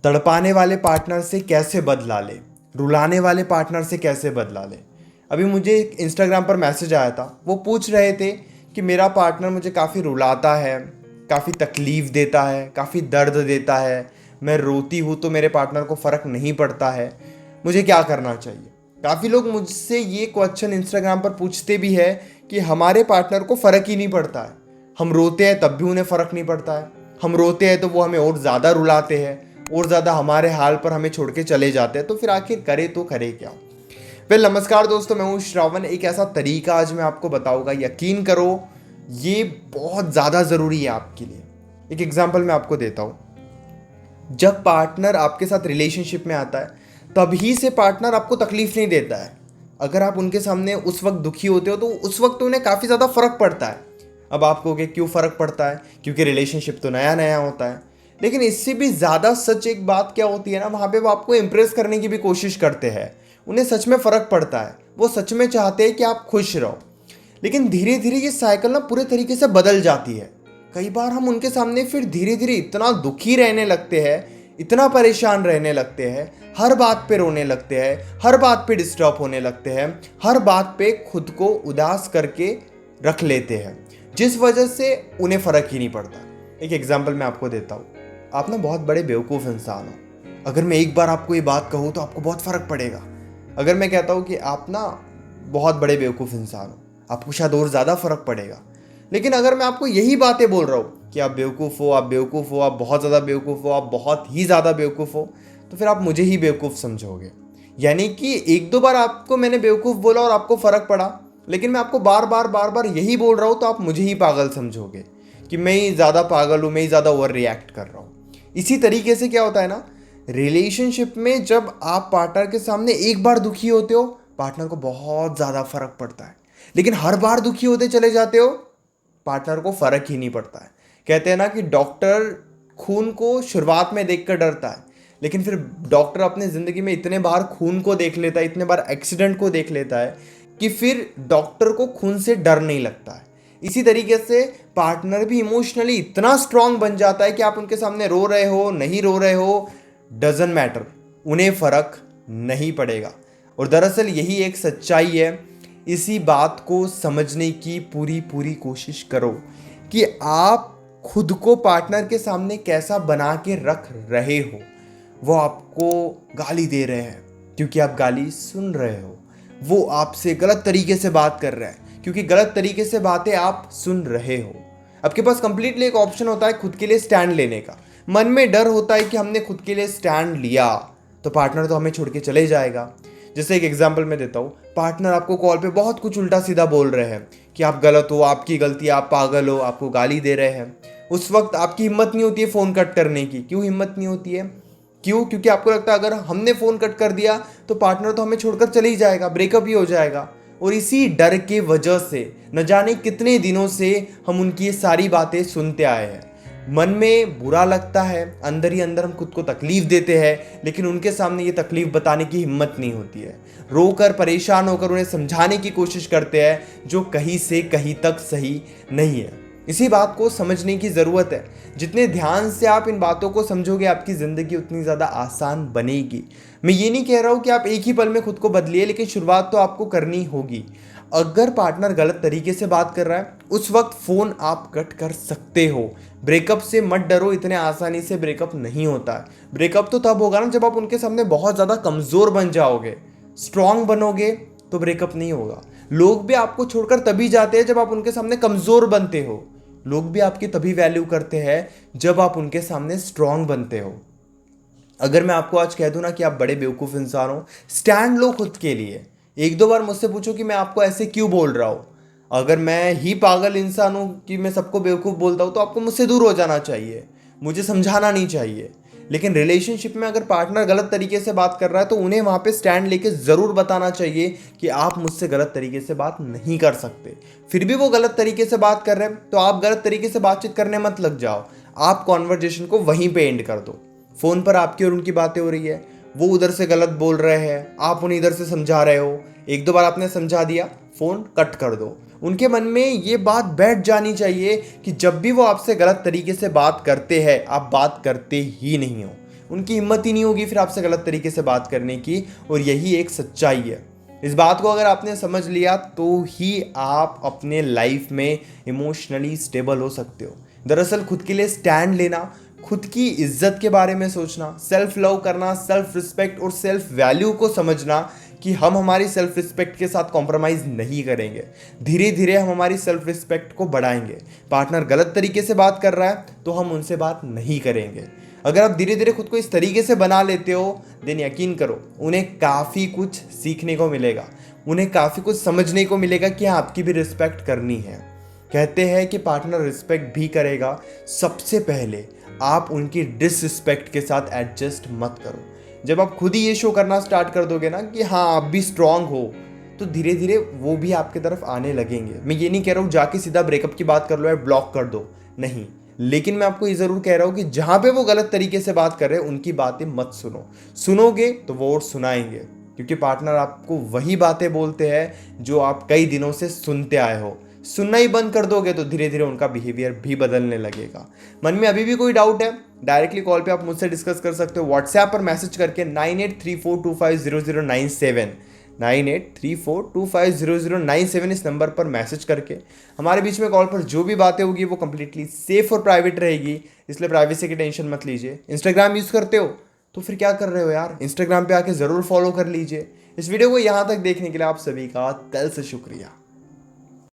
तड़पाने वाले पार्टनर से कैसे बदला ले, रुलाने वाले पार्टनर से कैसे बदला ले। अभी मुझे एक इंस्टाग्राम पर मैसेज आया था, वो पूछ रहे थे कि मेरा पार्टनर मुझे काफ़ी रुलाता है, काफ़ी तकलीफ़ देता है, काफ़ी दर्द देता है, मैं रोती हूँ तो मेरे पार्टनर को फ़र्क नहीं पड़ता है, मुझे क्या करना चाहिए। काफ़ी लोग मुझसे ये क्वेश्चन इंस्टाग्राम पर पूछते भी है कि हमारे पार्टनर को फ़र्क ही नहीं पड़ता है, हम रोते हैं तब भी उन्हें फ़र्क नहीं पड़ता है, हम रोते हैं तो वो हमें और ज़्यादा रुलाते हैं, और ज़्यादा हमारे हाल पर हमें छोड़ के चले जाते हैं, तो फिर आखिर करे तो करे क्या। नमस्कार दोस्तों, मैं हूँ श्रावण। एक ऐसा तरीका आज मैं आपको बताऊंगा, यकीन करो ये बहुत ज़्यादा ज़रूरी है आपके लिए। एक एग्जांपल मैं आपको देता हूँ। जब पार्टनर आपके साथ रिलेशनशिप में आता है तभी से पार्टनर आपको तकलीफ नहीं देता है। अगर आप उनके सामने उस वक्त दुखी होते हो तो उस वक्त उन्हें काफ़ी ज़्यादा फ़र्क पड़ता है। अब आप कहोगे क्यों फ़र्क पड़ता है, क्योंकि रिलेशनशिप तो नया नया होता है। लेकिन इससे भी ज़्यादा सच एक बात क्या होती है ना, वहाँ पे वो आपको इम्प्रेस करने की भी कोशिश करते हैं। उन्हें सच में फ़र्क पड़ता है, वो सच में चाहते हैं कि आप खुश रहो। लेकिन धीरे धीरे ये साइकिल ना पूरे तरीके से बदल जाती है। कई बार हम उनके सामने फिर धीरे धीरे इतना दुखी रहने लगते हैं, इतना परेशान रहने लगते हैं, हर बात पे रोने लगते हैं, हर बात पे डिस्टर्ब होने लगते हैं, हर बात पे खुद को उदास करके रख लेते हैं, जिस वजह से उन्हें फ़र्क ही नहीं पड़ता। एक एग्जाम्पल मैं आपको देता हूँ। आप ना बहुत बड़े बेवकूफ़ इंसान हो। अगर मैं एक बार आपको ये बात कहूँ तो आपको बहुत फ़र्क पड़ेगा। अगर मैं कहता हूँ कि आप ना बहुत बड़े बेवकूफ़ इंसान हो, आपको शायद और ज़्यादा फ़र्क पड़ेगा। लेकिन अगर मैं आपको यही बातें बोल रहा हूँ कि आप बेवकूफ़ हो, आप बेवकूफ़ हो, आप बहुत ज़्यादा बेवकूफ़ हो, आप बहुत ही ज़्यादा बेवकूफ़ हो, तो फिर आप मुझे ही बेवकूफ़ समझोगे। यानी कि एक दो बार आपको मैंने बेवकूफ़ बोला और आपको फ़र्क पड़ा, लेकिन मैं आपको बार बार यही बोल रहा हूँ तो आप मुझे ही पागल समझोगे कि मैं ही ज़्यादा पागल हूँ, मैं ही ज़्यादा ओवर रिएक्ट कर रहा हूँ। इसी तरीके से क्या होता है ना, रिलेशनशिप में जब आप पार्टनर के सामने एक बार दुखी होते हो, पार्टनर को बहुत ज़्यादा फर्क पड़ता है। लेकिन हर बार दुखी होते चले जाते हो, पार्टनर को फर्क ही नहीं पड़ता है। कहते हैं ना कि डॉक्टर खून को शुरुआत में देखकर डरता है, लेकिन फिर डॉक्टर अपने ज़िंदगी में इतने बार खून को देख लेता है, इतने बार एक्सीडेंट को देख लेता है कि फिर डॉक्टर को खून से डर नहीं लगता है। इसी तरीके से पार्टनर भी इमोशनली इतना स्ट्रांग बन जाता है कि आप उनके सामने रो रहे हो, नहीं रो रहे हो, डजंट मैटर, उन्हें फ़र्क नहीं पड़ेगा। और दरअसल यही एक सच्चाई है। इसी बात को समझने की पूरी पूरी कोशिश करो कि आप खुद को पार्टनर के सामने कैसा बना के रख रहे हो। वो आपको गाली दे रहे हैं क्योंकि आप गाली सुन रहे हो, वो आपसे गलत तरीके से बात कर रहे हैं क्योंकि गलत तरीके से बातें आप सुन रहे हो। आपके पास कंप्लीटली एक ऑप्शन होता है खुद के लिए स्टैंड लेने का। मन में डर होता है कि हमने खुद के लिए स्टैंड लिया तो पार्टनर तो हमें छोड़ के चले जाएगा। जैसे एक एग्जांपल मैं देता हूँ, पार्टनर आपको कॉल पे बहुत कुछ उल्टा सीधा बोल रहे हैं कि आप गलत हो, आपकी गलती, आप पागल हो, आपको गाली दे रहे हैं। उस वक्त आपकी हिम्मत नहीं होती है फ़ोन कट करने की। क्यों हिम्मत नहीं होती है? क्यों? क्योंकि आपको लगता है अगर हमने फ़ोन कट कर दिया तो पार्टनर तो हमें छोड़कर चले ही जाएगा, ब्रेकअप ही हो जाएगा। और इसी डर के वजह से न जाने कितने दिनों से हम उनकी ये सारी बातें सुनते आए हैं। मन में बुरा लगता है, अंदर ही अंदर हम खुद को तकलीफ देते हैं, लेकिन उनके सामने ये तकलीफ बताने की हिम्मत नहीं होती है। रोकर, परेशान होकर उन्हें समझाने की कोशिश करते हैं, जो कहीं से कहीं तक सही नहीं है। इसी बात को समझने की ज़रूरत है। जितने ध्यान से आप इन बातों को समझोगे, आपकी ज़िंदगी उतनी ज़्यादा आसान बनेगी। मैं ये नहीं कह रहा हूँ कि आप एक ही पल में खुद को बदलिए, लेकिन शुरुआत तो आपको करनी होगी। अगर पार्टनर गलत तरीके से बात कर रहा है, उस वक्त फ़ोन आप कट कर सकते हो। ब्रेकअप से मत डरो, इतने आसानी से ब्रेकअप नहीं होता है। ब्रेकअप तो तब होगा ना जब आप उनके सामने बहुत ज़्यादा कमज़ोर बन जाओगे। स्ट्रांग बनोगे तो ब्रेकअप नहीं होगा। लोग भी आपको छोड़कर तभी जाते हैं जब आप उनके सामने कमज़ोर बनते हो। लोग भी आपकी तभी वैल्यू करते हैं जब आप उनके सामने स्ट्रांग बनते हो। अगर मैं आपको आज कह दूं ना कि आप बड़े बेवकूफ़ इंसान हो, स्टैंड लो खुद के लिए। एक दो बार मुझसे पूछो कि मैं आपको ऐसे क्यों बोल रहा हूँ। अगर मैं ही पागल इंसान हूँ कि मैं सबको बेवकूफ़ बोलता हूँ तो आपको मुझसे दूर हो जाना चाहिए, मुझे समझाना नहीं चाहिए। लेकिन रिलेशनशिप में अगर पार्टनर गलत तरीके से बात कर रहा है तो उन्हें वहाँ पे स्टैंड लेके ज़रूर बताना चाहिए कि आप मुझसे गलत तरीके से बात नहीं कर सकते। फिर भी वो गलत तरीके से बात कर रहे हैं तो आप गलत तरीके से बातचीत करने मत लग जाओ। आप कॉन्वर्जेशन को वहीं पे एंड कर दो। फ़ोन पर आपकी और उनकी बातें हो रही है, वो उधर से गलत बोल रहे हैं, आप उन्हें इधर से समझा रहे हो। एक दो बार आपने समझा दिया, फ़ोन कट कर दो। उनके मन में ये बात बैठ जानी चाहिए कि जब भी वो आपसे गलत तरीके से बात करते हैं, आप बात करते ही नहीं हो। उनकी हिम्मत ही नहीं होगी फिर आपसे गलत तरीके से बात करने की, और यही एक सच्चाई है। इस बात को अगर आपने समझ लिया तो ही आप अपने लाइफ में इमोशनली स्टेबल हो सकते हो। दरअसल खुद के लिए स्टैंड लेना, खुद की इज्जत के बारे में सोचना, सेल्फ लव करना, सेल्फ रिस्पेक्ट और सेल्फ वैल्यू को समझना कि हम हमारी सेल्फ रिस्पेक्ट के साथ कॉम्प्रोमाइज़ नहीं करेंगे। धीरे धीरे हम हमारी सेल्फ रिस्पेक्ट को बढ़ाएंगे। पार्टनर गलत तरीके से बात कर रहा है तो हम उनसे बात नहीं करेंगे। अगर आप धीरे धीरे खुद को इस तरीके से बना लेते हो, देन यकीन करो उन्हें काफ़ी कुछ सीखने को मिलेगा, उन्हें काफ़ी कुछ समझने को मिलेगा कि आपकी भी रिस्पेक्ट करनी है। कहते हैं कि पार्टनर रिस्पेक्ट भी करेगा, सबसे पहले आप उनकी डिसरिस्पेक्ट के साथ एडजस्ट मत करो। जब आप खुद ही ये शो करना स्टार्ट कर दोगे ना कि हाँ आप भी स्ट्रांग हो, तो धीरे धीरे वो भी आपके तरफ आने लगेंगे। मैं ये नहीं कह रहा हूँ जाके सीधा ब्रेकअप की बात कर लो या ब्लॉक कर दो, नहीं, लेकिन मैं आपको ये ज़रूर कह रहा हूँ कि जहाँ पे वो गलत तरीके से बात कर रहे हैं उनकी बातें मत सुनो। सुनोगे तो वो और सुनाएंगे, क्योंकि पार्टनर आपको वही बातें बोलते हैं जो आप कई दिनों से सुनते आए हो। सुनना ही बंद कर दोगे तो धीरे धीरे उनका बिहेवियर भी बदलने लगेगा। मन में अभी भी कोई डाउट है, डायरेक्टली कॉल पे आप मुझसे डिस्कस कर सकते हो, व्हाट्सएप पर मैसेज करके 9834250097 9834250097 इस नंबर पर मैसेज करके। हमारे बीच में कॉल पर जो भी बातें होगी वो कंप्लीटली सेफ और प्राइवेट रहेगी, इसलिए प्राइवेसी की टेंशन मत लीजिए। इंस्टाग्राम यूज़ करते हो तो फिर क्या कर रहे हो यार, इंस्टाग्राम पे आके ज़रूर फॉलो कर लीजिए। इस वीडियो को यहाँ तक देखने के लिए आप सभी का दिल से शुक्रिया।